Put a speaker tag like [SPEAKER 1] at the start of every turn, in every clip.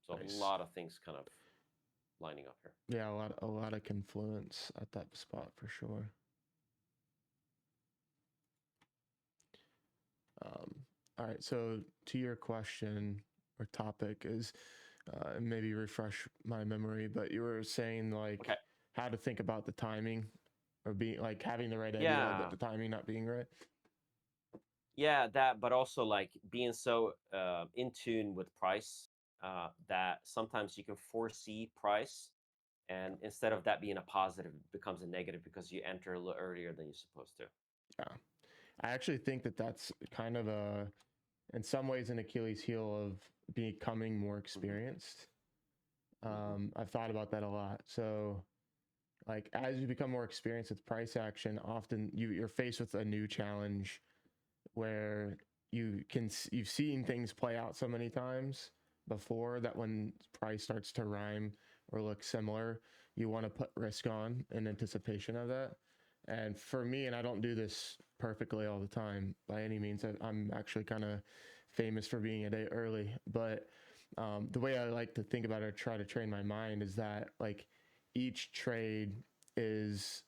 [SPEAKER 1] So a
[SPEAKER 2] Nice.
[SPEAKER 1] lot of things kind of lining up here.
[SPEAKER 2] Yeah, a lot of confluence at that spot for sure. All right, so to your question or topic is maybe refresh my memory, but you were saying like
[SPEAKER 1] Okay.
[SPEAKER 2] how to think about the timing or being like having the right idea, but
[SPEAKER 1] Yeah.
[SPEAKER 2] the timing not being right.
[SPEAKER 1] Yeah, that, but also like being so in tune with price that sometimes you can foresee price, and instead of that being a positive, it becomes a negative because you enter a little earlier than you're supposed to.
[SPEAKER 2] Yeah, I actually think that that's kind of in some ways, an Achilles heel of becoming more
[SPEAKER 1] Hmm.
[SPEAKER 2] experienced.
[SPEAKER 1] Hmm.
[SPEAKER 2] I've thought about that a lot. So, like, as you become more experienced with price action, often you're faced with a new challenge where you've seen things play out so many times before that when price starts to rhyme or look similar, you want to put risk on in anticipation of that. And for me, and I don't do this perfectly all the time by any means, I'm actually kind of famous for being a day early. But the way I like to think about it or try to train my mind is that like each trade is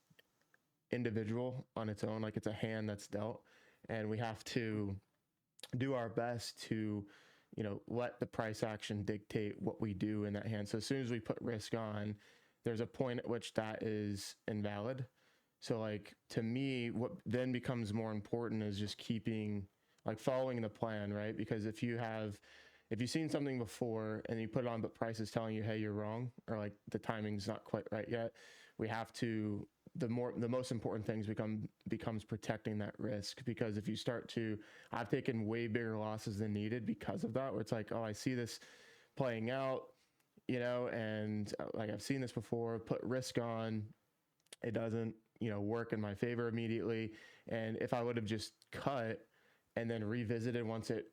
[SPEAKER 2] individual on its own, like it's a hand that's dealt, and we have to do our best to let the price action dictate what we do in that hand. So as soon as we put risk on, there's a point at which that is invalid. So like to me, what then becomes more important is just keeping like following the plan, right? Because if you've seen something before and you put it on but price is telling you, hey, you're wrong, or like the timing's not quite right yet, we have to the most important things becomes protecting that risk. Because if you start to I've taken way bigger losses than needed because of that, where it's like, oh, I see this playing out, and like I've seen this before, put risk on, it doesn't, work in my favor immediately. And if I would have just cut and then revisited once it,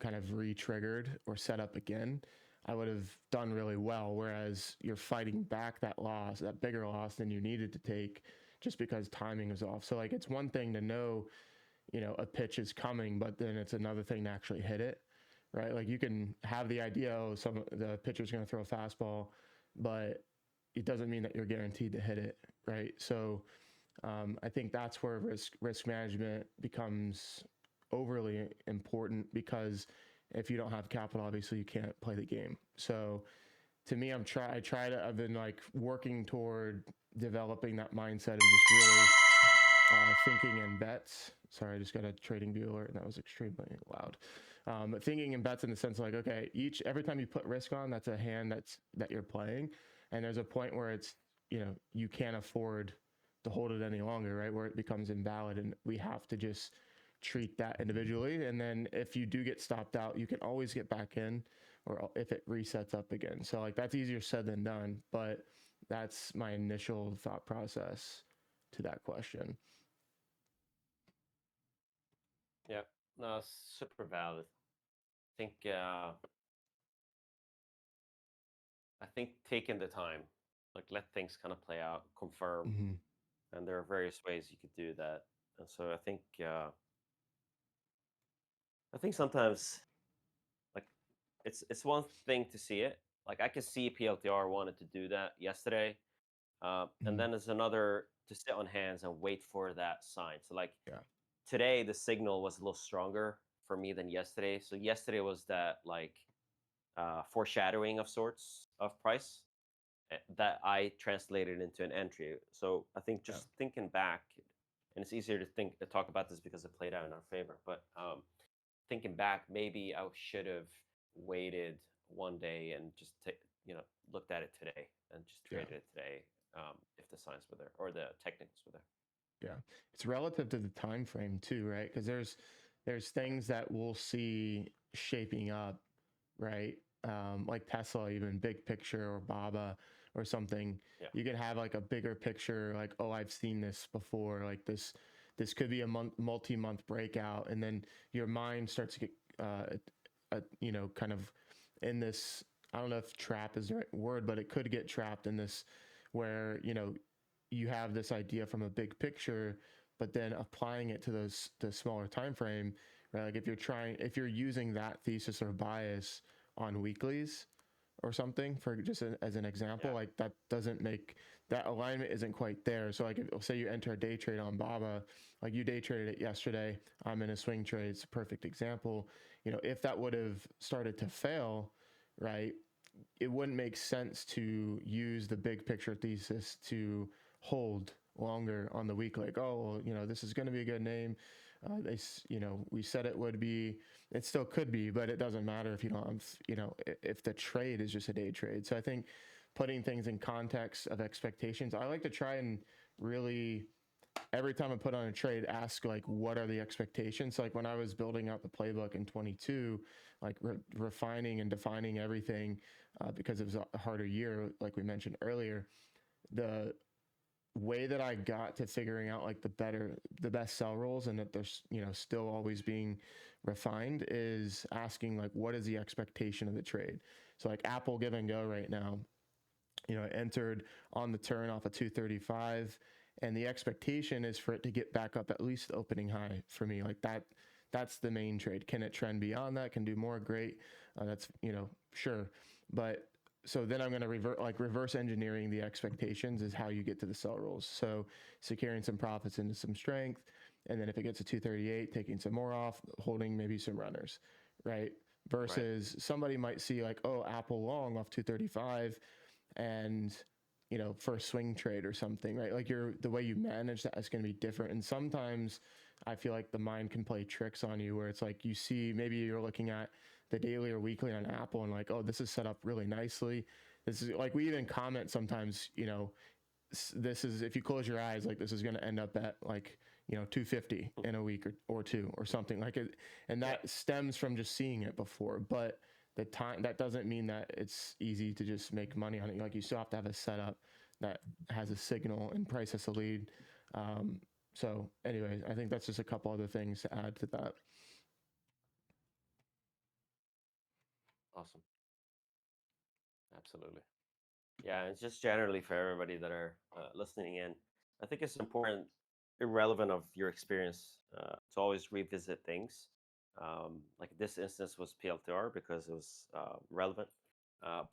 [SPEAKER 2] kind of re-triggered or set up again, I would have done really well. Whereas you're fighting back that loss, that bigger loss than you needed to take just because timing was off. So like it's one thing to know, a pitch is coming, but then it's another thing to actually hit it. Right. Like you can have the idea, oh, the pitcher's going to throw a fastball, but it doesn't mean that you're guaranteed to hit it. Right. So I think that's where risk management becomes overly important, because if you don't have capital, obviously you can't play the game. So to me, I've been like working toward developing that mindset of just really thinking in bets. Sorry, I just got a trading view alert and that was extremely loud. Thinking in bets in the sense of like, okay, every time you put risk on, that's a hand that you're playing, and there's a point where it's you can't afford to hold it any longer, right? Where it becomes invalid, and we have to just treat that individually. And then if you do get stopped out, you can always get back in, or if it resets up again. So like that's easier said than done, but that's my initial thought process to that question.
[SPEAKER 1] Yeah, no, super valid. think I think taking the time, like let things kind of play out, confirm,
[SPEAKER 2] Mm-hmm.
[SPEAKER 1] and there are various ways you could do that. And so I think sometimes like it's one thing to see it. Like I could see PLTR wanted to do that yesterday, and
[SPEAKER 2] Mm-hmm.
[SPEAKER 1] then there's another to sit on hands and wait for that sign. So like
[SPEAKER 2] Yeah.
[SPEAKER 1] today, the signal was a little stronger for me than yesterday. So yesterday was that like foreshadowing of sorts of price that I translated into an entry. So I think
[SPEAKER 2] Yeah.
[SPEAKER 1] just thinking back, and it's easier to talk about this because it played out in our favor. But thinking back, maybe I should have waited one day and just looked at it today and just
[SPEAKER 2] Yeah.
[SPEAKER 1] traded it today if the signs were there or the technicals were there.
[SPEAKER 2] Yeah. It's relative to the time frame too, right? Because there's things that we'll see shaping up, right? Like Tesla, even big picture, or Baba or something.
[SPEAKER 1] Yeah.
[SPEAKER 2] You can have like a bigger picture, like, oh, I've seen this before. Like this could be a multi-month breakout, and then your mind starts to get, kind of in this. I don't know if trap is the right word, but it could get trapped in this, where you have this idea from a big picture, but then applying it to the smaller time frame, right? Like if you're using that thesis or bias on weeklies, or something, for just as an example.
[SPEAKER 1] Yeah.
[SPEAKER 2] Like that doesn't make, that alignment isn't quite there. So like if, say you enter a day trade on Baba, like you day traded it yesterday, I'm in a swing trade, it's a perfect example. You know, if that would have started to fail, right, it wouldn't make sense to use the big picture thesis to hold longer on the week. Like, oh, well, you know, this is going to be a good name. You know, we said it would be. It still could be, but it doesn't matter if you don't have, you know, if the trade is just a day trade. So I think putting things in context of expectations, I like to try and really, every time I put on a trade, ask like, what are the expectations? So like when I was building out the playbook in 22, like refining and defining everything, because it was a harder year, like we mentioned earlier, the way that I got to figuring out like the best sell rolls, and that there's, you know, still always being refined, is asking like, what is the expectation of the trade? So like Apple Give and Go right now, you know, it entered on the turn off of 235, and the expectation is for it to get back up at least the opening high for me. Like that's the main trade. Can it trend beyond that? Can do more? Great. That's, you know, sure. But so then I'm going to reverse engineering the expectations is how you get to the sell rolls. So securing some profits into some strength, and then if it gets to 238, taking some more off, holding maybe some runners, right?
[SPEAKER 1] Right.
[SPEAKER 2] Versus somebody might see like, oh, Apple long off 235, and, you know, for a swing trade or something, right? Like the way you manage that is going to be different. And sometimes I feel like the mind can play tricks on you, where it's like you see, maybe you're looking at the daily or weekly on Apple and like, oh, this is set up really nicely. This is like, we even comment sometimes, you know, this is, if you close your eyes, like this is going to end up at like, you know, 250 in a week or two or something like it. And
[SPEAKER 1] Yeah.
[SPEAKER 2] that stems from just seeing it before. But the time, that doesn't mean that it's easy to just make money on it. Like you still have to have a setup that has a signal and price has a lead. So anyway, I think that's just a couple other things to add to that.
[SPEAKER 1] Awesome. Absolutely. Yeah, it's just generally for everybody that are listening in. I think it's important, irrelevant of your experience, to always revisit things. Like this instance was PLTR because it was relevant,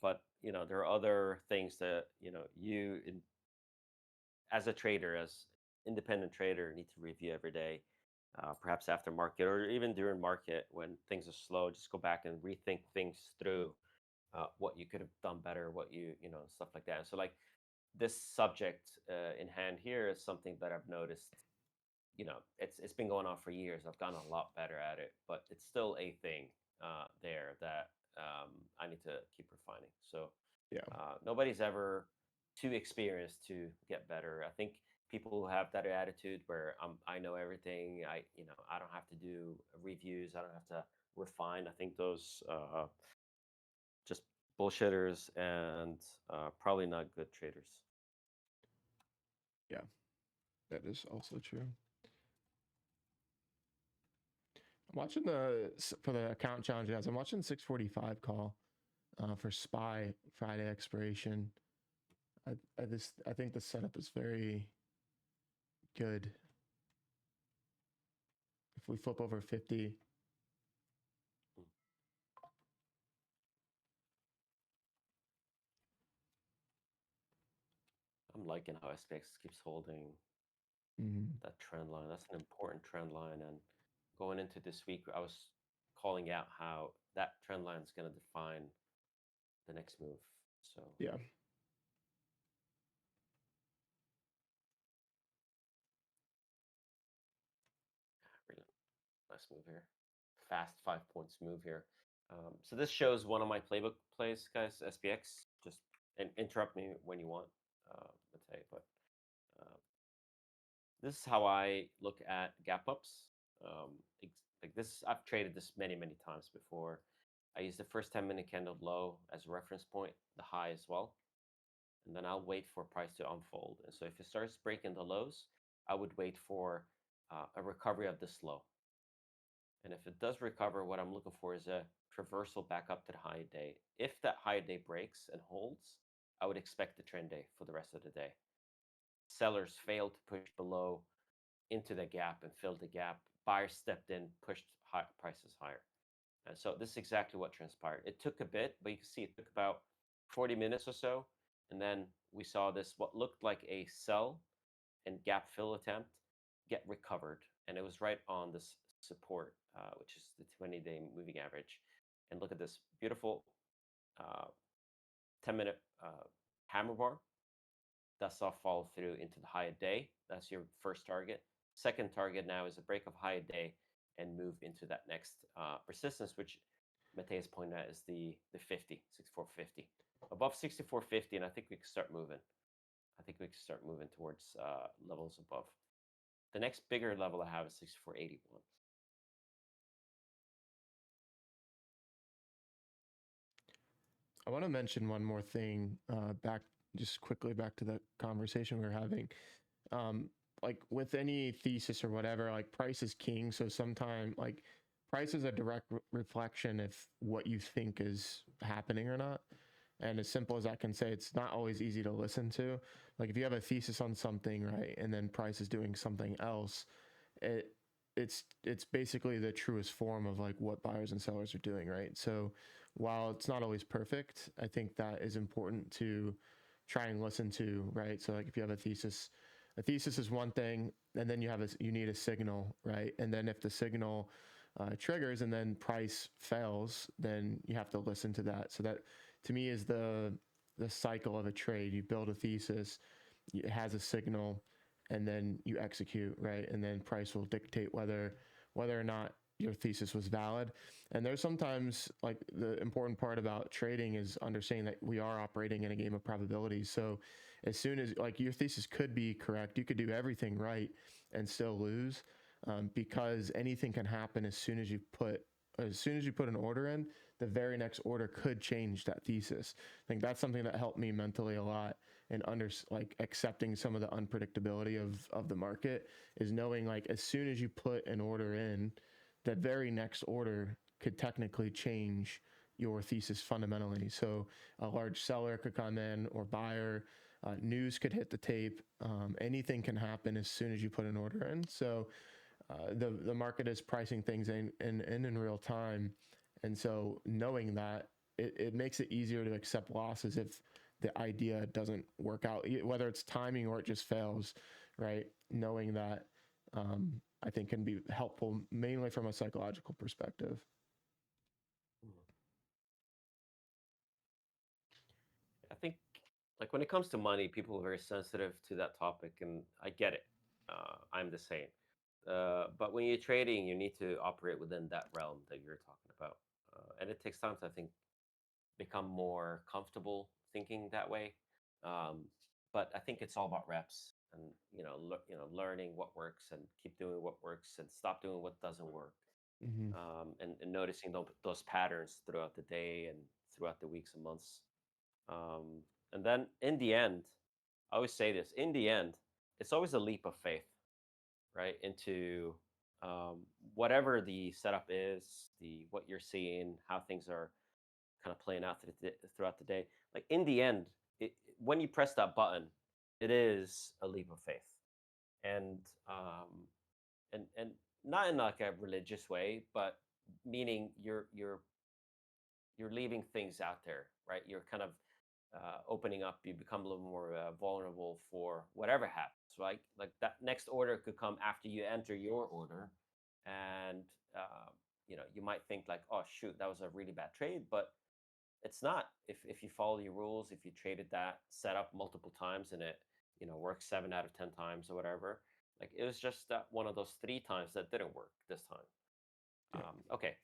[SPEAKER 1] but you know there are other things that you know as a trader, as independent trader, need to review every day. Perhaps after market or even during market when things are slow, just go back and rethink things through, what you could have done better, what you know, stuff like that. And so, like this subject in hand here is something that I've noticed. You know, it's been going on for years. I've gotten a lot better at it, but it's still a thing there that I need to keep refining. So
[SPEAKER 2] Yeah.
[SPEAKER 1] nobody's ever too experienced to get better. I think people who have that attitude where I know everything, I don't have to do reviews, I don't have to refine. I think those just bullshitters and probably not good traders.
[SPEAKER 2] Yeah. That is also true. I'm watching for the account challenge guys. I'm watching 645 call for SPY Friday expiration. I think the setup is very good. If we flip over 50,
[SPEAKER 1] I'm liking how SPX keeps holding
[SPEAKER 2] mm,
[SPEAKER 1] that trend line. That's an important trend line. And going into this week, I was calling out how that trend line is going to define the next move. So
[SPEAKER 2] yeah,
[SPEAKER 1] really nice move here. Fast 5 points move here. So this shows one of my playbook plays, guys. SPX. Just interrupt me when you want, Matei. But uh, this is how I look at gap ups. Like this, I've traded this many times before. I use the first 10-minute candle low as a reference point, the high as well, and then I'll wait for price to unfold. And so if it starts breaking the lows, I would wait for a recovery of this low. And if it does recover, what I'm looking for is a traversal back up to the high day. If that high day breaks and holds, I would expect the trend day for the rest of the day. Sellers failed to push below into the gap and filled the gap. Buyers stepped in, pushed prices higher. And so this is exactly what transpired. It took a bit, but you can see it took about 40 minutes or so, and then we saw this what looked like a sell and gap fill attempt get recovered, and it was right on this support, which is the 20-day moving average. And look at this beautiful uh, 10-minute hammer bar. That saw follow through into the high of day. That's your first target. Second target now is a break of high of day and move into that next resistance, which Mateus pointed out is the 50, 6450. Above 6450, and I think we can start moving. I think we can start moving towards levels above. The next bigger level I have is 6481.
[SPEAKER 2] I want to mention one more thing, just quickly back to the conversation we were having. Like with any thesis or whatever, like price is king. So sometimes like price is a direct reflection of what you think is happening or not. And as simple as I can say, it's not always easy to listen to. Like if you have a thesis on something, right, and then price is doing something else, it it's basically the truest form of like what buyers and sellers are doing, right? So while it's not always perfect, I think that is important to try and listen to, right? So like if you have a thesis is one thing, and then you need a signal, right? And then if the signal triggers and then price fails, then you have to listen to that. So that to me is the cycle of a trade. You build a thesis, it has a signal, and then you execute, right? And then price will dictate whether or not your thesis was valid. And there's sometimes like the important part about trading is understanding that we are operating in a game of probabilities. So as soon as like your thesis could be correct, you could do everything right and still lose, because anything can happen as soon as you put an order in. The very next order could change that thesis. I think that's something that helped me mentally a lot, and like accepting some of the unpredictability of the market, is knowing like as soon as you put an order in, that very next order could technically change your thesis fundamentally. So a large seller could come in, or buyer, news could hit the tape. Anything can happen as soon as you put an order in. So the market is pricing things in real time, and so knowing that, it makes it easier to accept losses if the idea doesn't work out, whether it's timing or it just fails, right? Knowing that, I think can be helpful, mainly from a psychological perspective.
[SPEAKER 1] I think, like when it comes to money, people are very sensitive to that topic, and I get it. I'm the same. But when you're trading, you need to operate within that realm that you're talking about, and it takes time to, I think, become more comfortable thinking that way. Um, but I think it's all about reps, and learning what works and keep doing what works and stop doing what doesn't work.
[SPEAKER 2] Mm-hmm.
[SPEAKER 1] And noticing those patterns throughout the day and throughout the weeks and months. And then in the end, I always say this: in the end, it's always a leap of faith, right? Into whatever the setup is, the what you're seeing, how things are kind of playing out throughout the day. Like in the end, when you press that button, it is a leap of faith, and um, and not in like a religious way, but meaning you're leaving things out there, right? You're kind of opening up. You become a little more vulnerable for whatever happens, right? Like that next order could come after you enter your order, and you might think like, oh shoot, that was a really bad trade, but it's not. If you follow your rules, if you traded that setup multiple times and it works 7 out of 10 times or whatever, like it was just that one of those 3 times that didn't work this time.
[SPEAKER 2] Yeah.
[SPEAKER 1] Okay.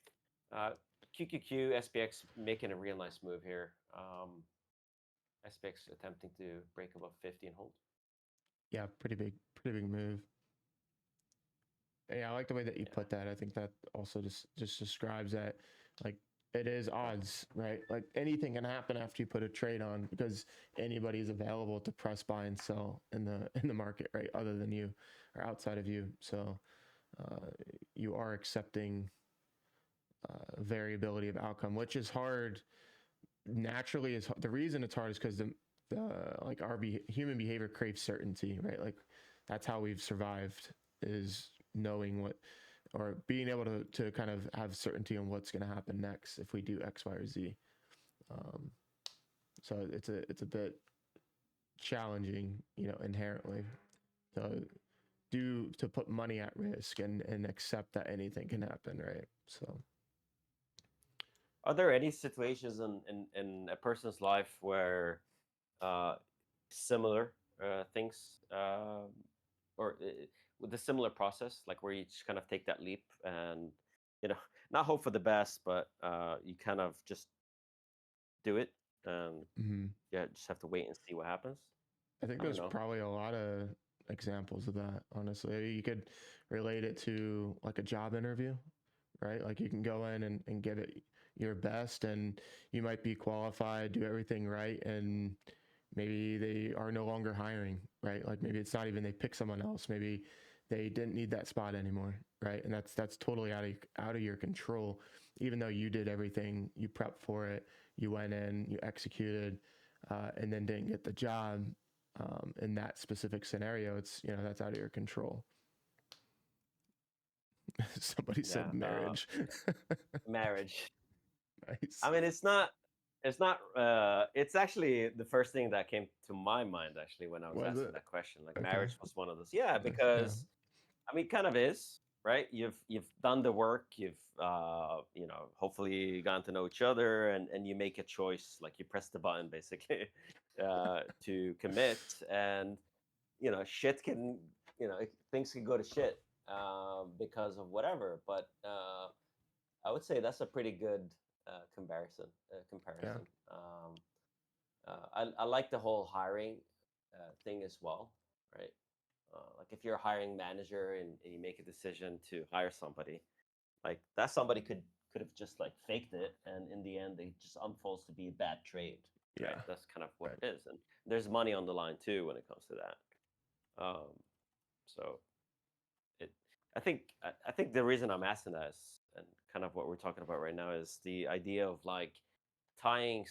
[SPEAKER 1] Uh, QQQ, SPX making a real nice move here. SPX attempting to break above 50 and hold.
[SPEAKER 2] Yeah, pretty big move. Yeah, I like the way that you
[SPEAKER 1] Yeah.
[SPEAKER 2] put that. I think that also just describes that, like, it is odds, right? Like anything can happen after you put a trade on, because anybody's available to press buy and sell in the market, right? Other than you, or outside of you. So you are accepting variability of outcome, which is hard. Naturally, is the reason it's hard is because the like our human behavior craves certainty, right? Like that's how we've survived, is knowing what, or being able to kind of have certainty on what's going to happen next if we do X, Y, or Z. So it's a bit challenging, inherently to put money at risk and accept that anything can happen, right? So
[SPEAKER 1] Are there any situations in a person's life where uh, similar things or with a similar process, like where you just kind of take that leap and you know not hope for the best, but you kind of just do it and
[SPEAKER 2] mhm.
[SPEAKER 1] yeah, just have to wait and see what happens.
[SPEAKER 2] I think
[SPEAKER 1] I don't
[SPEAKER 2] there's
[SPEAKER 1] know.
[SPEAKER 2] probably a lot of examples of that, honestly. You could relate it to like a job interview, right? Like you can go in and give it your best, and you might be qualified, do everything right, and maybe they are no longer hiring, right? Like maybe it's not even they pick someone else. Maybe they didn't need that spot anymore, right? And that's totally out of your control. Even though you did everything, you prepped for it, you went in, you executed, and then didn't get the job. In that specific scenario, it's that's out of your control. Somebody
[SPEAKER 1] Yeah,
[SPEAKER 2] said marriage.
[SPEAKER 1] marriage.
[SPEAKER 2] Nice.
[SPEAKER 1] I mean, it's not. It's actually the first thing that came to my mind actually when I was
[SPEAKER 2] Was
[SPEAKER 1] asking
[SPEAKER 2] it?
[SPEAKER 1] that question. Like,
[SPEAKER 2] Okay.
[SPEAKER 1] marriage was one of those. Yeah,
[SPEAKER 2] Nice. Yeah.
[SPEAKER 1] because I mean, kind of is right. You've done the work. You've hopefully gotten to know each other, and you make a choice. Like you press the button basically to commit, and shit can things can go to shit because of whatever. But I would say that's a pretty good comparison.
[SPEAKER 2] Yeah.
[SPEAKER 1] Comparison. I like the whole hiring thing as well, right? Like if you're a hiring manager and you make a decision to hire somebody, like that somebody could have just like faked it, and in the end, they just unfolds to be a bad trade, right?
[SPEAKER 2] Yeah.
[SPEAKER 1] That's kind of what
[SPEAKER 2] Right.
[SPEAKER 1] it is, and there's money on the line too when it comes to that. So it, I think the reason I'm asking that is, and kind of what we're talking about right now is the idea of like tying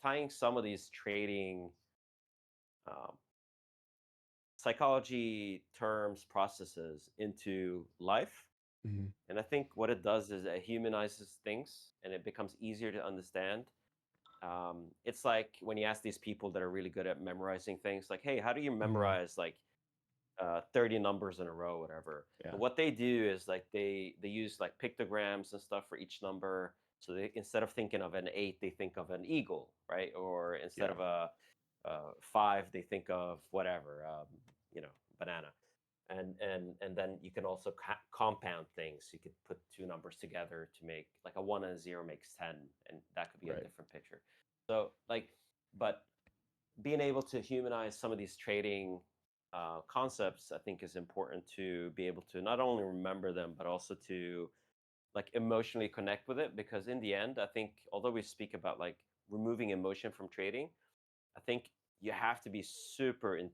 [SPEAKER 1] tying some of these trading um, psychology terms processes into life.
[SPEAKER 2] Mm-hmm.
[SPEAKER 1] And I think what it does is it humanizes things and it becomes easier to understand. It's like when you ask these people that are really good at memorizing things, like, hey, how do you
[SPEAKER 2] Mm-hmm.
[SPEAKER 1] memorize like 30 numbers in a row, whatever?
[SPEAKER 2] Yeah.
[SPEAKER 1] And what they do is like they use like pictograms and stuff for each number. So they, instead of thinking of an eight, they think of an eagle, right? Or instead
[SPEAKER 2] Yeah.
[SPEAKER 1] of a five, they think of whatever, banana. And then you can also compound things. You could put two numbers together to make like a one and a zero makes 10, and that could be a
[SPEAKER 2] Right.
[SPEAKER 1] different picture. So like, but being able to humanize some of these trading concepts, I think, is important to be able to not only remember them, but also to like emotionally connect with it. Because in the end, I think although we speak about like removing emotion from trading, I think you have to be super in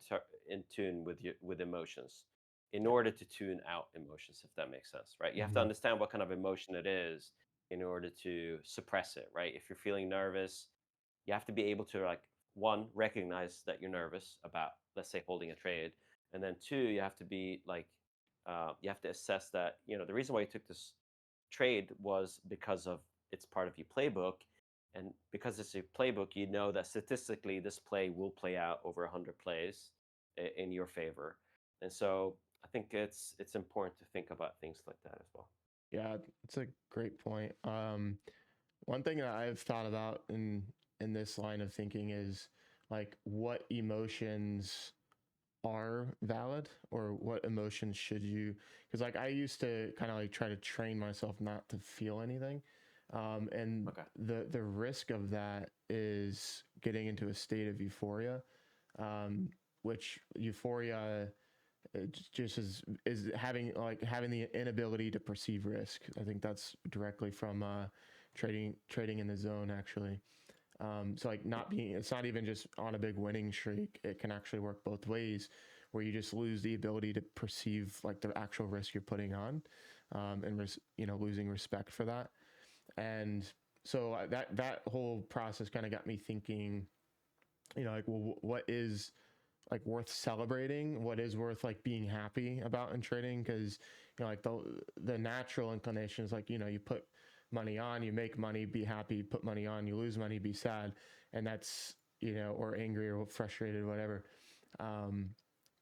[SPEAKER 1] tune with with emotions in
[SPEAKER 2] Yeah.
[SPEAKER 1] order to tune out emotions, if that makes sense, right? You have to
[SPEAKER 2] Mm-hmm.
[SPEAKER 1] understand what kind of emotion it is in order to suppress it, right? If you're feeling nervous, you have to be able to like one recognize that you're nervous about, let's say, holding a trade, and then two, you have to be like you have to assess that the reason why you took this trade was because of it's part of your playbook, and because it's a playbook, you know that statistically this play will play out over 100 plays in your favor. And so I think it's important to think about things like that as well.
[SPEAKER 2] Yeah. It's a great point. One thing that I've thought about in this line of thinking is like what emotions are valid or what emotions should you, because like I used to kind of like try to train myself not to feel anything, and
[SPEAKER 1] Okay.
[SPEAKER 2] the risk of that is getting into a state of euphoria, which euphoria just is having the inability to perceive risk. I think that's directly from trading in the zone actually. So like not being, it's not even just on a big winning streak. It can actually work both ways, where you just lose the ability to perceive like the actual risk you're putting on, and losing respect for that. And so that whole process kind of got me thinking, like, well, what is like worth celebrating? What is worth like being happy about in trading? Because like the natural inclination is like you put money on, you make money, be happy, put money on, you lose money, be sad. And that's, or angry or frustrated, whatever. Um,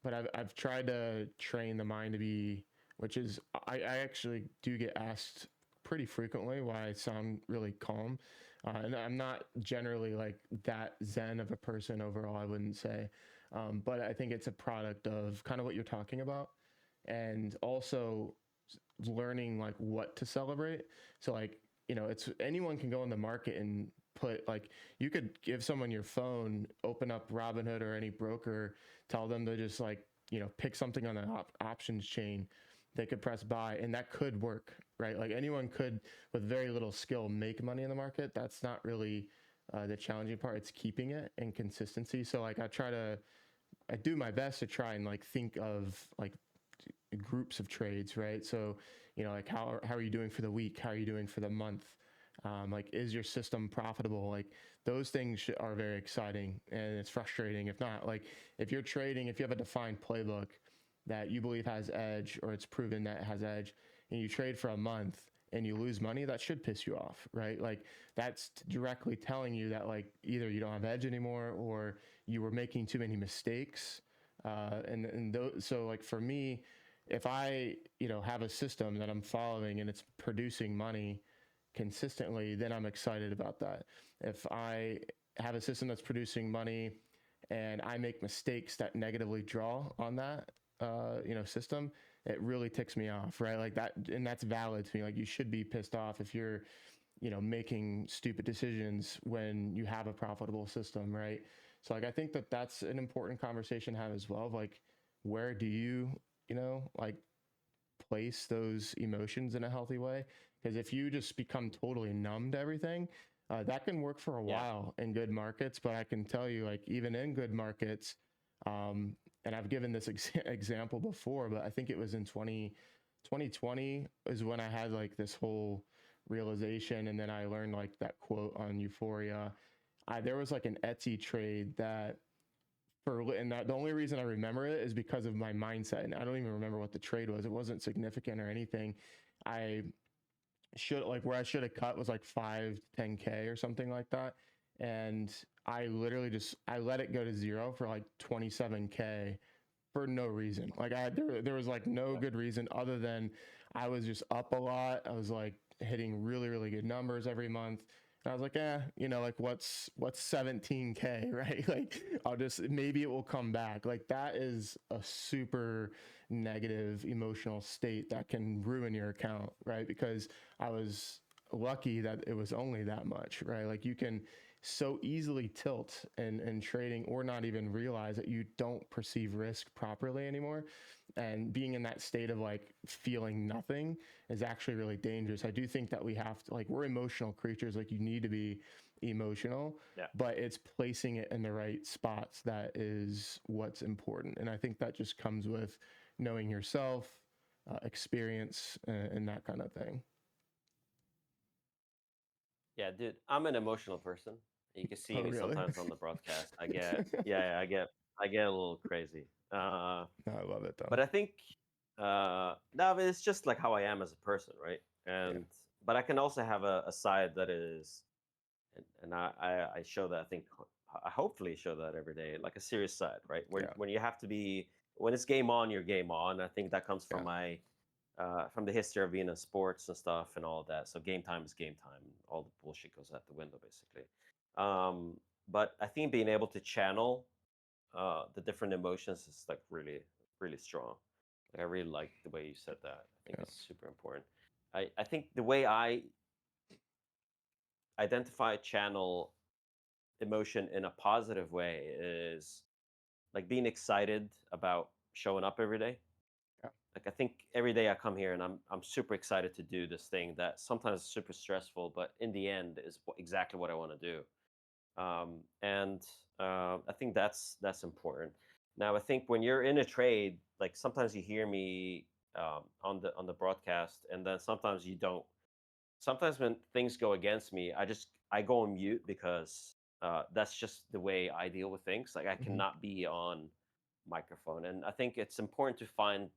[SPEAKER 2] but I've tried to train the mind to be, which is, I actually do get asked pretty frequently why I sound really calm. And I'm not generally like that zen of a person overall, I wouldn't say. But I think it's a product of kind of what you're talking about. And also learning like what to celebrate. So like, it's anyone can go in the market and put like, you could give someone your phone, open up Robinhood or any broker, tell them to just like, pick something on the options chain. They could press buy and that could work, right? Like anyone could, with very little skill, make money in the market. That's not really the challenging part. It's keeping it and consistency. So like I do my best to try and like think of like groups of trades, right? So, like how are you doing for the week? How are you doing for the month? Like, is your system profitable? Like, those things are very exciting, and it's frustrating if not. Like, if you're trading, if you have a defined playbook that you believe has edge, or it's proven that it has edge, and you trade for a month and you lose money, that should piss you off, right? Like, that's directly telling you that like either you don't have edge anymore, or you were making too many mistakes. So like for me, if I, have a system that I'm following and it's producing money consistently, then I'm excited about that. If I have a system that's producing money and I make mistakes that negatively draw on that, system, it really ticks me off, right? Like that, and that's valid to me. Like you should be pissed off if you're, making stupid decisions when you have a profitable system, right? So like I think that that's an important conversation to have as well. Of like, where do you, like place those emotions in a healthy way? Because if you just become totally numb to everything, that can work for a
[SPEAKER 1] Yeah.
[SPEAKER 2] while in good markets. But I can tell you, like even in good markets, and I've given this example before, but I think it was in 2020 is when I had like this whole realization, and then I learned like that quote on Euphoria. There was like an Etsy trade that and that the only reason I remember it is because of my mindset. And I don't even remember what the trade was. It wasn't significant or anything. I should like where I should have cut was like 5 to 10K or something like that. And I literally just I let it go to zero for like 27K for no reason. Like there was like no good reason other than I was just up a lot. I was like hitting really, really good numbers every month. And I was like, like what's 17K, right? Like I'll just maybe it will come back. Like that is a super negative emotional state that can ruin your account, right? Because I was lucky that it was only that much, right? Like you can so easily tilt and trading or not even realize that you don't perceive risk properly anymore. And being in that state of like feeling nothing is actually really dangerous. I do think that we have to, like, we're emotional creatures, like, you need to be emotional,
[SPEAKER 1] Yeah.
[SPEAKER 2] but it's placing it in the right spots that is what's important. And I think that just comes with knowing yourself, experience, and that kind of thing.
[SPEAKER 1] Yeah, dude, I'm an emotional person. You can see
[SPEAKER 2] Oh,
[SPEAKER 1] me
[SPEAKER 2] really?
[SPEAKER 1] sometimes on the broadcast. Yeah, I get a little crazy.
[SPEAKER 2] No, I love it though.
[SPEAKER 1] But I think, no, but it's just like how I am as a person, right?
[SPEAKER 2] Yeah.
[SPEAKER 1] And but I can also have a side that is, and I show that. I think I hopefully show that every day, like a serious side, right?
[SPEAKER 2] Yeah.
[SPEAKER 1] When you have to be, when it's game on, you're game on. I think that comes
[SPEAKER 2] Yeah.
[SPEAKER 1] from the history of being in sports and stuff and all of that. So game time is game time. All the bullshit goes out the window, basically. But I think being able to channel the different emotions is like really, really strong. Like I really like the way you said that. I think
[SPEAKER 2] Yeah.
[SPEAKER 1] it's super important. I think the way I identify channel emotion in a positive way is like being excited about showing up every day.
[SPEAKER 2] Yeah.
[SPEAKER 1] Like I think every day I come here and I'm super excited to do this thing that sometimes is super stressful, but in the end is exactly what I want to do. And I think that's important. Now I think when you're in a trade, like sometimes you hear me on the broadcast, and then sometimes you don't. Sometimes when things go against me, I go on mute because that's just the way I deal with things. Like I
[SPEAKER 2] Hmm.
[SPEAKER 1] cannot be on microphone, and I think it's important to find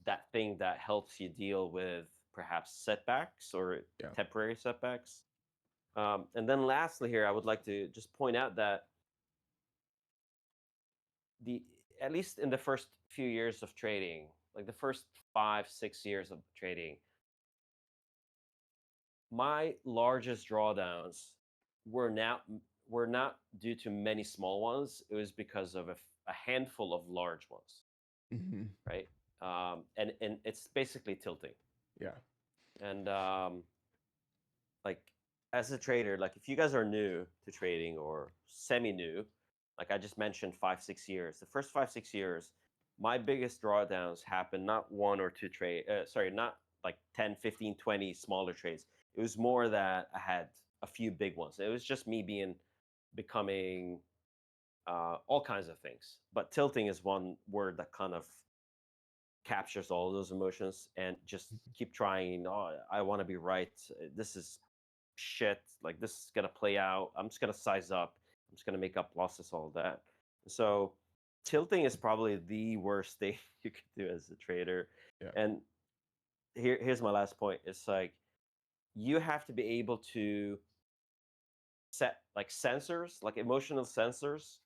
[SPEAKER 1] that thing that helps you deal with. perhaps setbacks or
[SPEAKER 2] Yeah.
[SPEAKER 1] temporary setbacks. And then lastly, here I would like to just point out that the at least in the first few years of trading, like the first 5 6 years of trading, my largest drawdowns were now were not due to many small ones. It was because of a handful of large ones,
[SPEAKER 2] Hmm.
[SPEAKER 1] right? And it's basically tilting.
[SPEAKER 2] Yeah.
[SPEAKER 1] And like as a trader, like if you guys are new to trading or semi new, like I just mentioned, 5 6 years. The first 5 6 years, my biggest drawdowns happened not one or two trade. Sorry, not like 10, 15, 20 smaller trades. It was more that I had a few big ones. It was just me becoming all kinds of things. But tilting is one word that kind of captures all those emotions and just keep trying. Oh, I want to be right. This is shit. Like this is gonna play out. I'm just gonna size up. I'm just gonna make up losses, all of that. So tilting is probably the worst thing you could do as a trader.
[SPEAKER 2] Yeah.
[SPEAKER 1] And here's my last point. It's like you have to be able to set like sensors, like emotional sensors.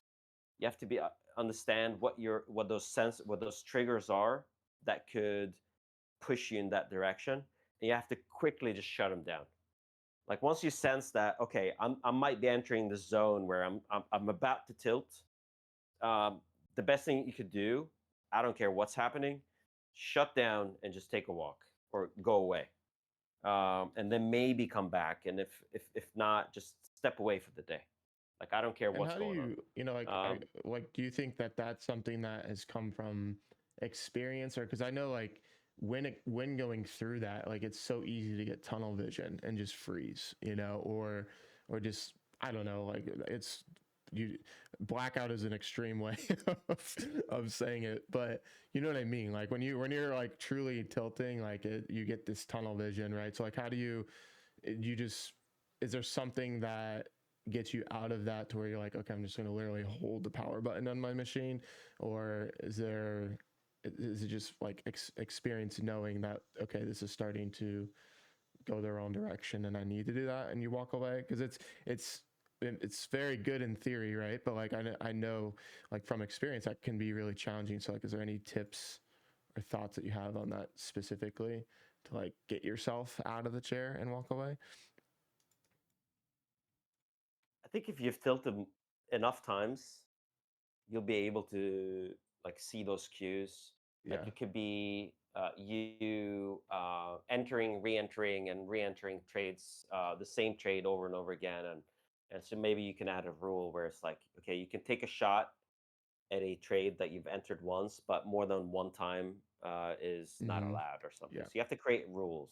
[SPEAKER 1] You have to be understand what those triggers are that could push you in that direction. And you have to quickly just shut them down. Like once you sense that, okay, I might be entering the zone where I'm about to tilt. Um, the best thing you could do, I don't care what's happening, shut down and just take a walk or go away, and then maybe come back. And if not, just step away for the day. Like I don't care
[SPEAKER 2] And
[SPEAKER 1] what's
[SPEAKER 2] how do
[SPEAKER 1] going on.
[SPEAKER 2] you, like,
[SPEAKER 1] Um,
[SPEAKER 2] do you think that that's something that has come from experience, or because I know, like, when going through that, like, it's so easy to get tunnel vision and just freeze, or just, I don't know, like, it's you blackout is an extreme way of saying it, but you know what I mean. Like when you're like truly tilting, like you get this tunnel vision, right? So like, how do you just is there something that gets you out of that to where you're like, okay, I'm just going to literally hold the power button on my machine? Or is it just like experience knowing that, okay, this is starting to go the wrong direction and I need to do that, and you walk away? Because it's very good in theory, right? But like I know like from experience that can be really challenging. So like, is there any tips or thoughts that you have on that specifically to like get yourself out of the chair and walk away?
[SPEAKER 1] I think if you've tilted enough times, you'll be able to like see those cues. Like
[SPEAKER 2] Yeah.
[SPEAKER 1] it could be you entering, re-entering, and re-entering trades, the same trade over and over again, and so maybe you can add a rule where it's like, okay, you can take a shot at a trade that you've entered once, but more than one time is not
[SPEAKER 2] Mm-hmm.
[SPEAKER 1] allowed or something.
[SPEAKER 2] Yeah.
[SPEAKER 1] So you have to create rules.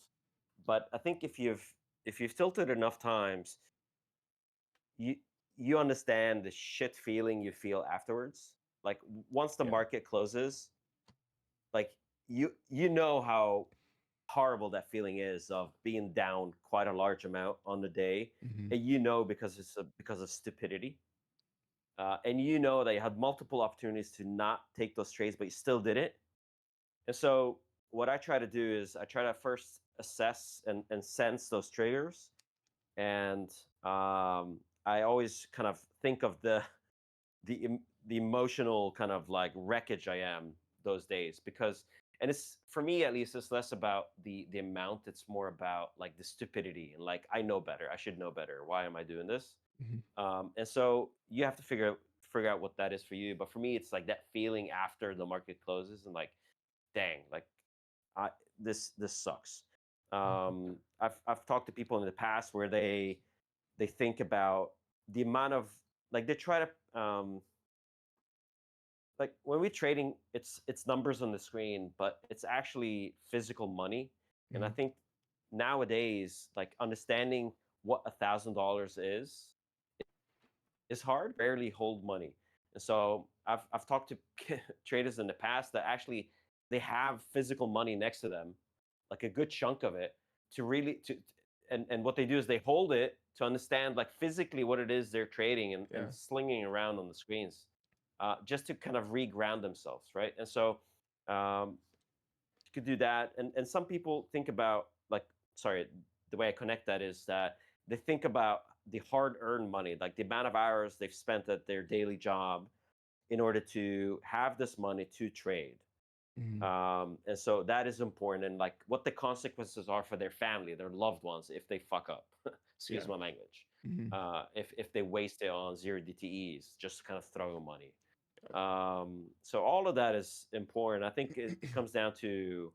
[SPEAKER 1] But I think if you've tilted enough times, you you understand the shit feeling you feel afterwards. Like once the
[SPEAKER 2] Yeah.
[SPEAKER 1] market closes, like you know how horrible that feeling is of being down quite a large amount on the day,
[SPEAKER 2] Mm-hmm.
[SPEAKER 1] and because because of stupidity, and you know that you had multiple opportunities to not take those trades, but you still did it. And so what I try to do is I try to first assess and sense those triggers, and I always kind of think of the emotional kind of like wreckage I am those days, because and it's for me at least, it's less about the amount, it's more about like the stupidity and like I know better, I should know better, why am I doing this?
[SPEAKER 2] Mm-hmm.
[SPEAKER 1] And so you have to figure out what that is for you. But for me, it's like that feeling after the market closes and like, dang, like I this sucks. I've talked to people in the past where they think about the amount of like they try to like when we're trading, it's numbers on the screen, but it's actually physical money. And I
[SPEAKER 2] Mm-hmm.
[SPEAKER 1] think nowadays, like understanding what $1,000 is hard. Rarely hold money. And so I've talked to traders in the past that actually they have physical money next to them, like a good chunk of it, to really to and what they do is they hold it to understand like physically what it is they're trading
[SPEAKER 2] Yeah.
[SPEAKER 1] and slinging around on the screens, just to kind of reground themselves, right? And so you could do that. And some people think about sorry, the way I connect that is that they think about the hard-earned money, like the amount of hours they've spent at their daily job in order to have this money to trade.
[SPEAKER 2] Mhm.
[SPEAKER 1] And so that is important, and like what the consequences are for their family, their loved ones, if they fuck up. Excuse
[SPEAKER 2] Yeah.
[SPEAKER 1] my language.
[SPEAKER 2] Mhm.
[SPEAKER 1] If they waste it on zero DTEs, just kind of throwing money. So all of that is important. I think it comes down to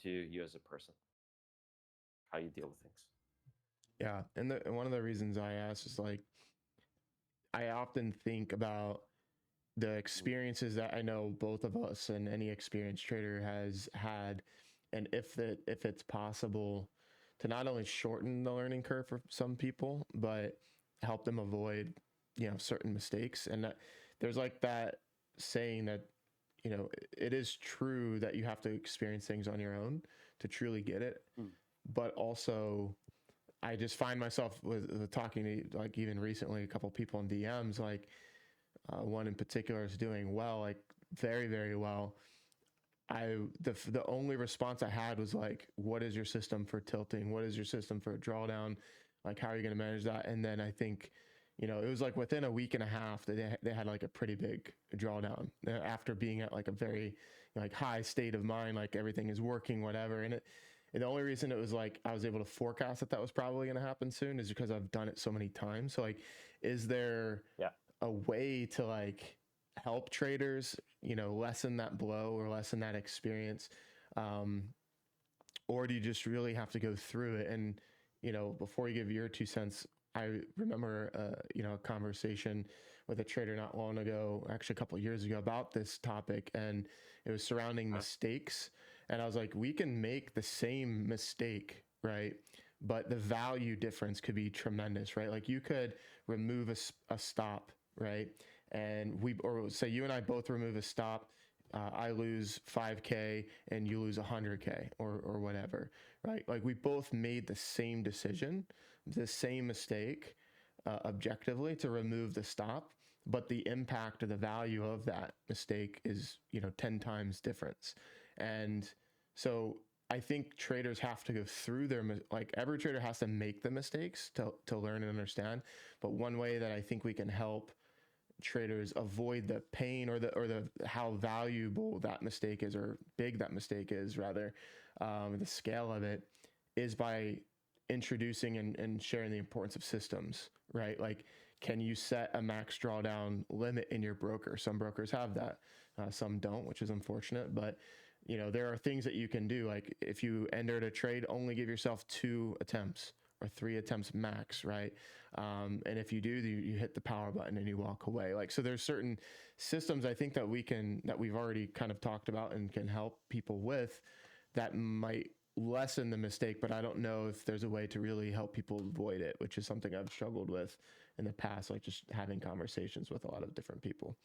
[SPEAKER 1] you as a person, how you deal with things.
[SPEAKER 2] Yeah, and one of the reasons I asked is like I often think about the
[SPEAKER 1] Mhm.
[SPEAKER 2] experiences that I know both of us and any experienced trader has had, and if it's possible to not only shorten the learning curve for some people, but help them avoid certain mistakes. And there's like that saying that it is true that you have to experience things on your own to truly get it,
[SPEAKER 1] Mm.
[SPEAKER 2] but also I just find myself with talking to like even recently a couple people in DMs like one in particular is doing well, like very very well. The only response I had was like, "What is your system for tilting? What is your system for a drawdown? Like, how are you going to manage that?" And then I think, it was like within a week and a half that they had like a pretty big drawdown after being at like a very like high state of mind, like everything is working, whatever. And the only reason it was like I was able to forecast that that was probably going to happen soon is because I've done it so many times. So like, is there
[SPEAKER 1] Yeah.
[SPEAKER 2] a way to like help traders, lessen that blow or lessen that experience? Um, or do you just really have to go through it? And, before you give your 2 cents, I remember, a conversation with a trader not long ago, actually a couple of years ago, about this topic, and it was surrounding
[SPEAKER 1] Huh?
[SPEAKER 2] mistakes. And I was like, we can make the same mistake, right? But the value difference could be tremendous, right? Like you could remove a stop, right? And or say you and I both remove a stop. I lose 5K and you lose 100K or whatever, right? Like we both made the same decision, the same mistake, objectively to remove the stop, but the impact or the value of that mistake is 10 times difference. And so I think traders have to go through like every trader has to make the mistakes to learn and understand. But one way that I think we can help traders avoid the pain or the how valuable that mistake is or big that mistake is rather, the scale of it, is by introducing and sharing the importance of systems, right? Like, can you set a max drawdown limit in your broker? Some brokers have that, some don't, which is unfortunate. But there are things that you can do. Like if you entered a trade, only give yourself 2 attempts or 3 attempts max, right? And if you do, you hit the power button and you walk away. Like, so there's certain systems I think that we've already kind of talked about and can help people with that might lessen the mistake, but I don't know if there's a way to really help people avoid it, which is something I've struggled with in the past, like just having conversations with a lot of different people.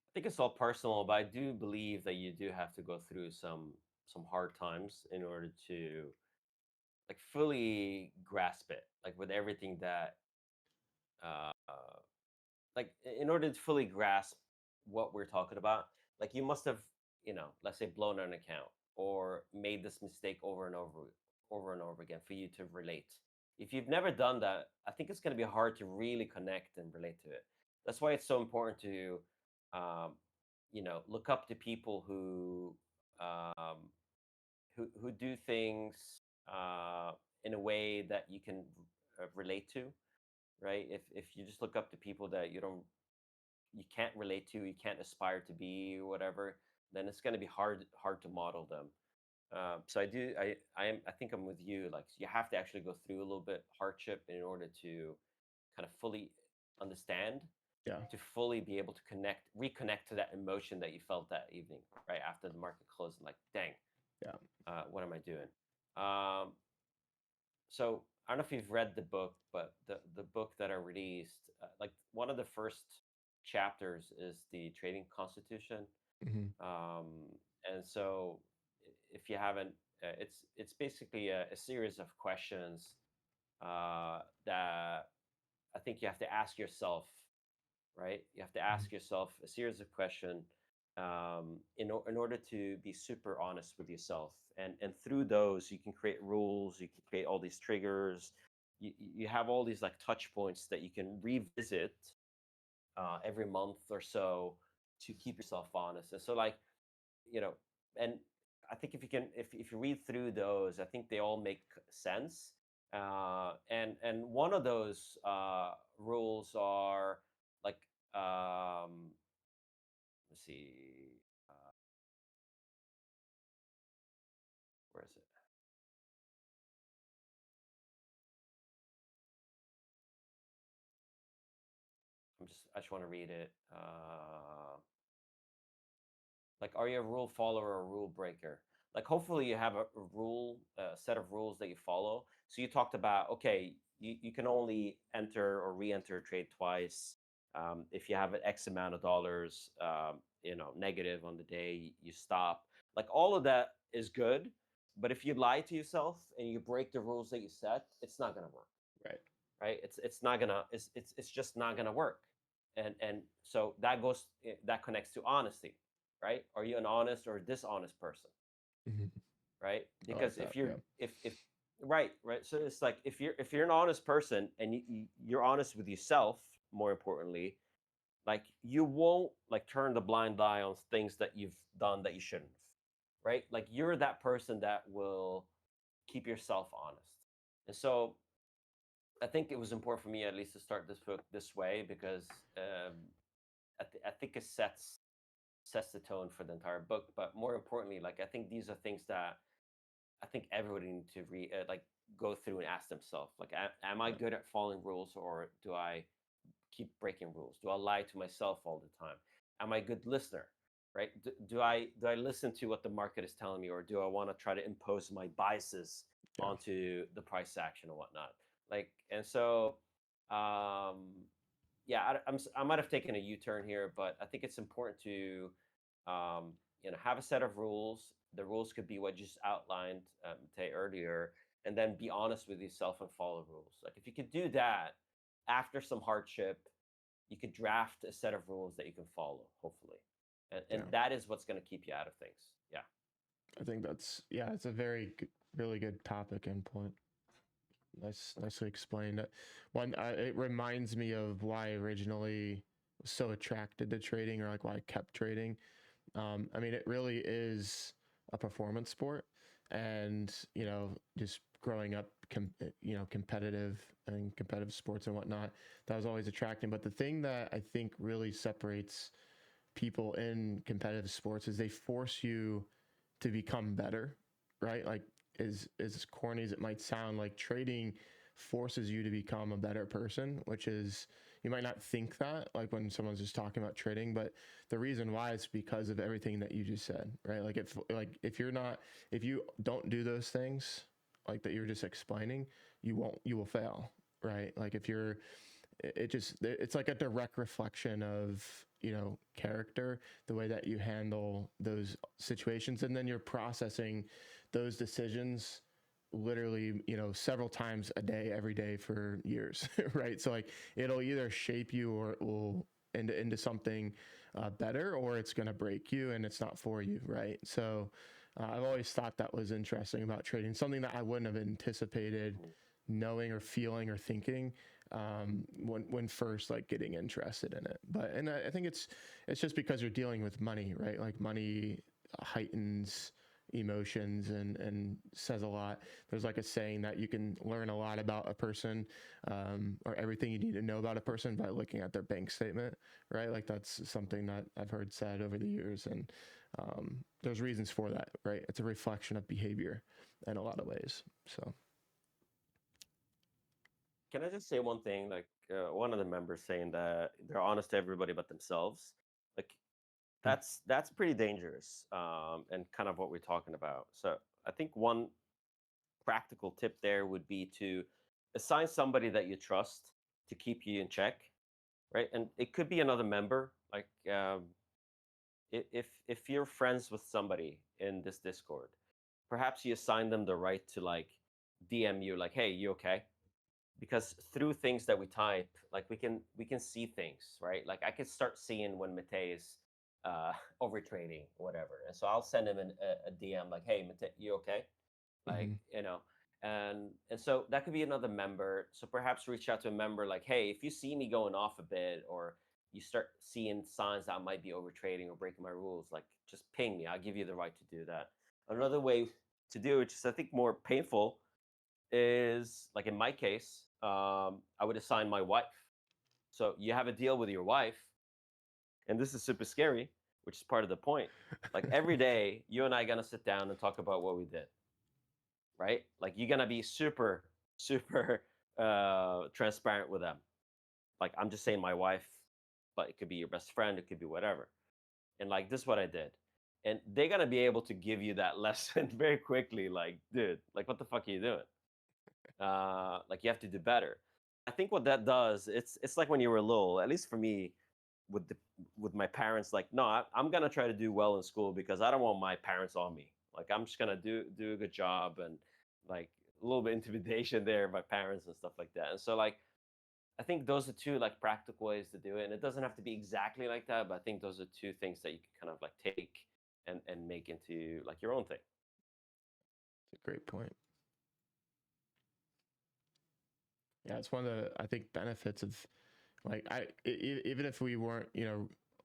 [SPEAKER 1] I think it's all personal, but I do believe that you do have to go through some hard times in order to like fully grasp it, like with everything that uh like in order to fully grasp what we're talking about, like you must have, let's say blown an account or made this mistake over and over again for you to relate. If you've never done that, I think it's going to be hard to really connect and relate to it. That's why it's so important to um, look up to people um, who do things uh, in a way that you can relate to, right? If you just look up to people that you can't relate to, you can't aspire to be, or whatever, then it's going to be hard to model them. So I think I'm with you. Like you have to actually go through a little bit hardship in order to kind of fully understand,
[SPEAKER 2] Yeah.
[SPEAKER 1] to fully be able to reconnect to that emotion that you felt that evening, right after the market closed. And like, dang,
[SPEAKER 2] Yeah.
[SPEAKER 1] what am I doing? Um, so I don't know if you've read the book, but the book that I released, like one of the first chapters is the trading constitution.
[SPEAKER 2] Hmm.
[SPEAKER 1] um, and so if you haven't, it's basically a series of questions that I think you have to ask yourself, right? You have to ask yourself a series of questions in order to be super honest with yourself, and through those you can create rules, you can create all these triggers, you have all these like touch points that you can revisit every month or so to keep yourself honest. And so like, you know, and I think if you can, if you read through those, I think they all make sense. And one of those rules are like, let's see, uh, where is it? I just want to read it. Like, are you a rule follower or a rule breaker? Like, hopefully you have a rule, a set of rules that you follow. So you talked about, okay, you can only enter or re-enter a trade twice. If you have an X amount of dollars, negative on the day, you stop. Like, all of that is good. But if you lie to yourself and you break the rules that you set, it's not gonna work,
[SPEAKER 2] Right.
[SPEAKER 1] right? It's not gonna it's just not gonna work. And so that connects to honesty, right? Are you an honest or a dishonest person,
[SPEAKER 2] Mhm.
[SPEAKER 1] right?
[SPEAKER 2] I like
[SPEAKER 1] Because
[SPEAKER 2] that.
[SPEAKER 1] if you're
[SPEAKER 2] Yeah.
[SPEAKER 1] if right, so it's like if you're an honest person and you're honest with yourself, more importantly, like you won't like turn the blind eye on things that you've done that you shouldn't have, right? Like you're that person that will keep yourself honest. And so I think it was important for me at least to start this book this way because I think it sets the tone for the entire book. But more importantly, like I think these are things that I think everybody needs to like go through and ask themselves, like, am I
[SPEAKER 2] Yeah.
[SPEAKER 1] good at following rules, or do I keep breaking rules? Do I lie to myself all the time? Am I a good listener? Right? Do I listen to what the market is telling me, or do I want to try to impose my biases
[SPEAKER 2] Yeah.
[SPEAKER 1] onto the price action and whatnot? Like, and so, um, yeah, I might have taken a U-turn here, but I think it's important to, have a set of rules. The rules could be what you just outlined, Tay, earlier, and then be honest with yourself and follow rules. Like if you could do that after some hardship, you could draft a set of rules that you can follow, hopefully, and
[SPEAKER 2] Yeah.
[SPEAKER 1] that is what's going to keep you out of things. Yeah.
[SPEAKER 2] I think that's, yeah, it's a very good, really good topic and point. Nicely explained. One, it reminds me of why I originally was so attracted to trading, or like why I kept trading. I mean, it really is a performance sport, and just growing up, competitive and competitive sports and whatnot, that was always attracting. But the thing that I think really separates people in competitive sports is they force you to become better, right? Like, as corny as it might sound, like trading forces you to become a better person, which is, you might not think that like when someone's just talking about trading, but the reason why is because of everything that you just said, right? If you don't do those things like that you're just explaining, you will fail, right? Like if you're it's like a direct reflection of character, the way that you handle those situations, and then you're processing those decisions literally several times a day, every day for years. Right, so like it'll either shape you or it will into something better, or it's going to break you and it's not for you, right? So I've always thought that was interesting about trading, something that I wouldn't have anticipated
[SPEAKER 1] Mhm.
[SPEAKER 2] knowing or feeling or thinking when first like getting interested in it. But and I think it's just because you're dealing with money, right? Like money heightens emotions and says a lot. There's like a saying that you can learn a lot about a person, or everything you need to know about a person by looking at their bank statement, right? Like that's something that I've heard said over the years, and there's reasons for that, right? It's a reflection of behavior in a lot of ways. So
[SPEAKER 1] Can I just say one thing? Like one of the members saying that they're honest to everybody but themselves. Like that's pretty dangerous, and kind of what we're talking about. So I think one practical tip there would be to assign somebody that you trust to keep you in check, right? And it could be another member. Like if you're friends with somebody in this Discord, perhaps you assign them the right to like DM you, like, "Hey, you okay?" Because through things that we type, like we can see things, right? Like I can start seeing when Matei is over trading, whatever. And so I'll send him a DM like, "Hey, you okay?" Like,
[SPEAKER 2] Mm-hmm.
[SPEAKER 1] and so that could be another member. So perhaps reach out to a member like, "Hey, if you see me going off a bit, or you start seeing signs that I might be over trading or breaking my rules, like just ping me. I'll give you the right to do that." Another way to do it, which is I think more painful, is like in my case, I would assign my wife. So you have a deal with your wife, and this is super scary, which is part of the point. Like every day, you and I gonna sit down and talk about what we did, right? Like you're gonna be super, super transparent with them. Like I'm just saying my wife, but it could be your best friend, it could be whatever. And like this is what I did. And they're gonna be able to give you that lesson very quickly. Like, dude, like what the fuck are you doing? Like you have to do better. I think what that does, it's like when you were little, at least for me, with the with my parents, like, no, I'm gonna try to do well in school because I don't want my parents on me. Like I'm just gonna do a good job, and like a little bit intimidation there, my parents and stuff like that. And so like I think those are two like practical ways to do it. And it doesn't have to be exactly like that, but I think those are two things that you can kind of like take and make into like your own thing.
[SPEAKER 2] It's a great point. Yeah, it's one of the I think benefits of like even if we weren't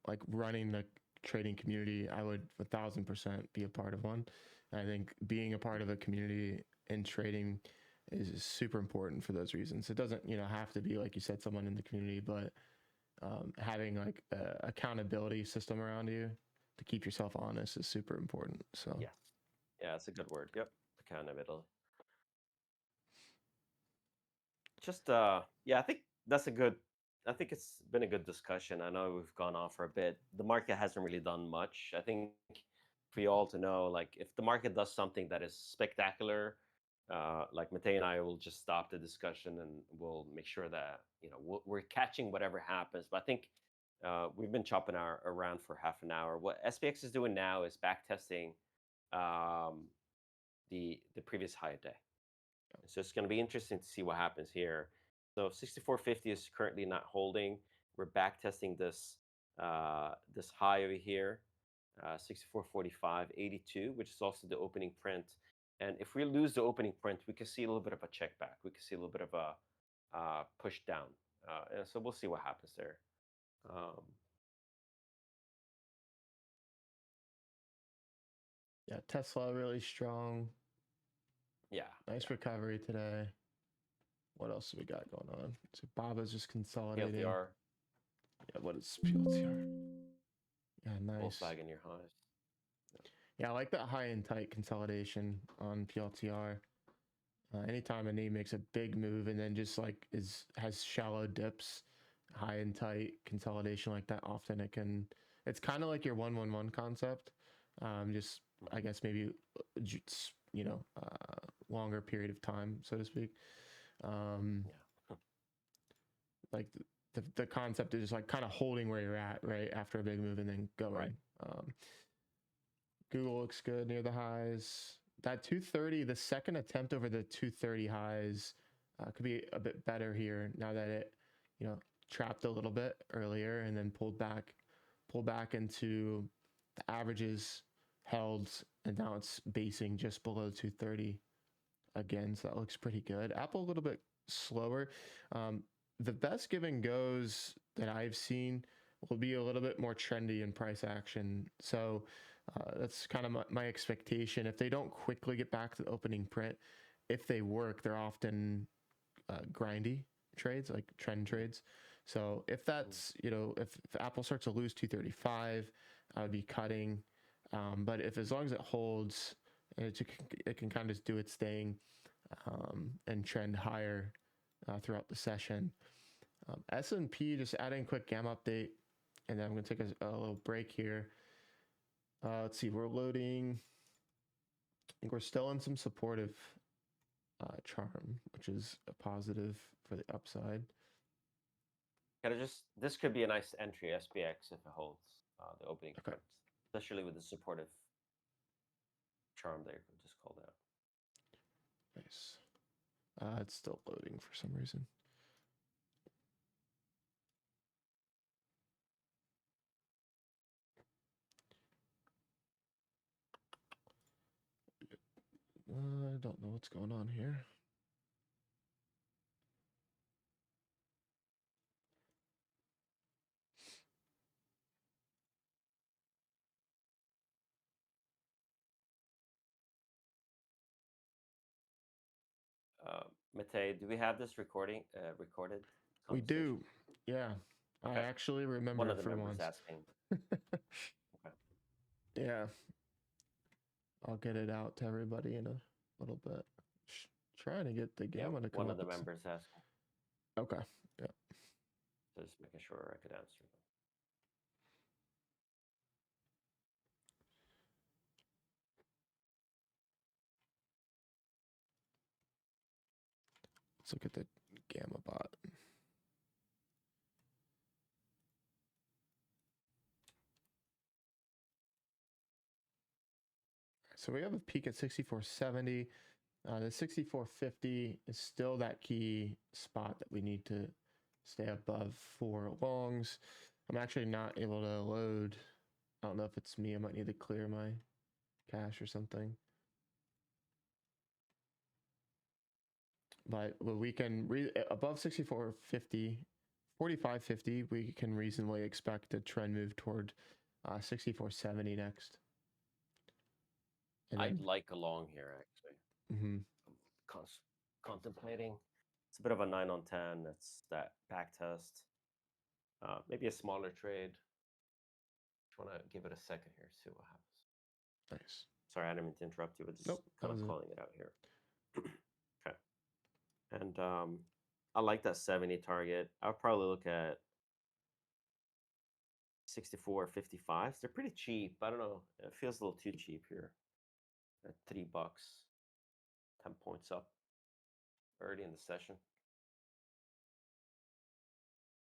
[SPEAKER 2] like running the trading community, I would 1,000% be a part of one. And I think being a part of a community in trading is super important for those reasons. It doesn't have to be like you said someone in the community, but having like a accountability system around you to keep yourself honest is super important. So
[SPEAKER 1] Yeah. Yeah, it's a good word. Yep. Accountability. Just yeah, I think that's a good I think it's been a good discussion. I know we've gone on for a bit. The market hasn't really done much. I think for you all to know, like if the market does something that is spectacular, like Matei and I will just stop the discussion and we'll make sure that we're catching whatever happens. But I think we've been chopping around for half an hour. What SPX is doing now is back testing um, the previous high day. So it's going to be interesting to see what happens here. So 6450 is currently not holding. We're back testing this high over here, 6445.82, which is also the opening print. And if we lose the opening print, we can see a little bit of a check back. We can see a little bit of a push down. And so we'll see what happens there. Um,
[SPEAKER 2] yeah, Tesla really strong.
[SPEAKER 1] yeah,
[SPEAKER 2] Nice recovery today. What else do we got going on? So Baba's just consolidating.
[SPEAKER 1] PLTR,
[SPEAKER 2] Yeah, what is PLTR? Yeah, nice.
[SPEAKER 1] Volkswagen near highs.
[SPEAKER 2] Yeah, I like that high and tight consolidation on PLTR. Anytime a knee makes a big move and then just like has shallow dips, high and tight consolidation like that, often it's kind of like your 111 concept. Just I guess maybe longer period of time, so to speak. Um,
[SPEAKER 1] Yeah.
[SPEAKER 2] like the concept is just like kind of holding where you're at right after a big move and then going.
[SPEAKER 1] Right.
[SPEAKER 2] Google looks good near the highs. That 230, the second attempt over the 230 highs could be a bit better here now that it, trapped a little bit earlier and then pulled back into the averages, held, and now it's basing just below 230 again. So that looks pretty good. Apple a little bit slower. The best give and goes that I've seen will be a little bit more trendy in price action. So that's kind of my expectation. If they don't quickly get back to the opening print, if they work, they're often grindy trades, like trend trades. So if that's, if Apple starts to lose 235, I would be cutting. But if as long as it holds, it can kind of just do its thing and trend higher throughout the session. S&P, just adding a quick gamma update, and then I'm going to take a little break here. Let's see, we're loading. I think we're still in some supportive charm, which is a positive for the upside.
[SPEAKER 1] This could be a nice entry SPX if it holds the opening
[SPEAKER 2] Okay.
[SPEAKER 1] print, especially with the supportive charm there. Just call that.
[SPEAKER 2] Nice. It's still loading for some reason. I don't know what's going on here.
[SPEAKER 1] Mate, do we have this recorded
[SPEAKER 2] We
[SPEAKER 1] conversation?
[SPEAKER 2] do. Yeah. I
[SPEAKER 1] Okay.
[SPEAKER 2] actually
[SPEAKER 1] One
[SPEAKER 2] remember
[SPEAKER 1] of the
[SPEAKER 2] for
[SPEAKER 1] members
[SPEAKER 2] once.
[SPEAKER 1] asking. Okay.
[SPEAKER 2] Yeah. I'll get it out to everybody in a little bit. Trying to get the
[SPEAKER 1] Yeah,
[SPEAKER 2] gamma to come
[SPEAKER 1] one of
[SPEAKER 2] up
[SPEAKER 1] the
[SPEAKER 2] with some.
[SPEAKER 1] members asking.
[SPEAKER 2] Okay. Yeah.
[SPEAKER 1] So just making sure I could answer them.
[SPEAKER 2] Let's look at the gamma bot. So we have a peak at 6470. The 6450 is still that key spot that we need to stay above for longs. I'm actually not able to load. I don't know if it's me. I might need to clear my cache or something. But we can above 6450, 4550, we can reasonably expect a trend move toward 6470 next. And
[SPEAKER 1] I'd like a long here, actually.
[SPEAKER 2] Mm-hmm.
[SPEAKER 1] I'm contemplating. It's a bit of a 9 on 10. That's that back test. Maybe a smaller trade. Just want to give it a second here, see what happens.
[SPEAKER 2] Nice.
[SPEAKER 1] Sorry, I didn't mean to interrupt you, but just
[SPEAKER 2] Nope,
[SPEAKER 1] kind of calling it out here. Okay. And I like that 70 target. I'll probably look at 64.55. They're pretty cheap. I don't know. It feels a little too cheap here. At $3, 10 points up already in the session.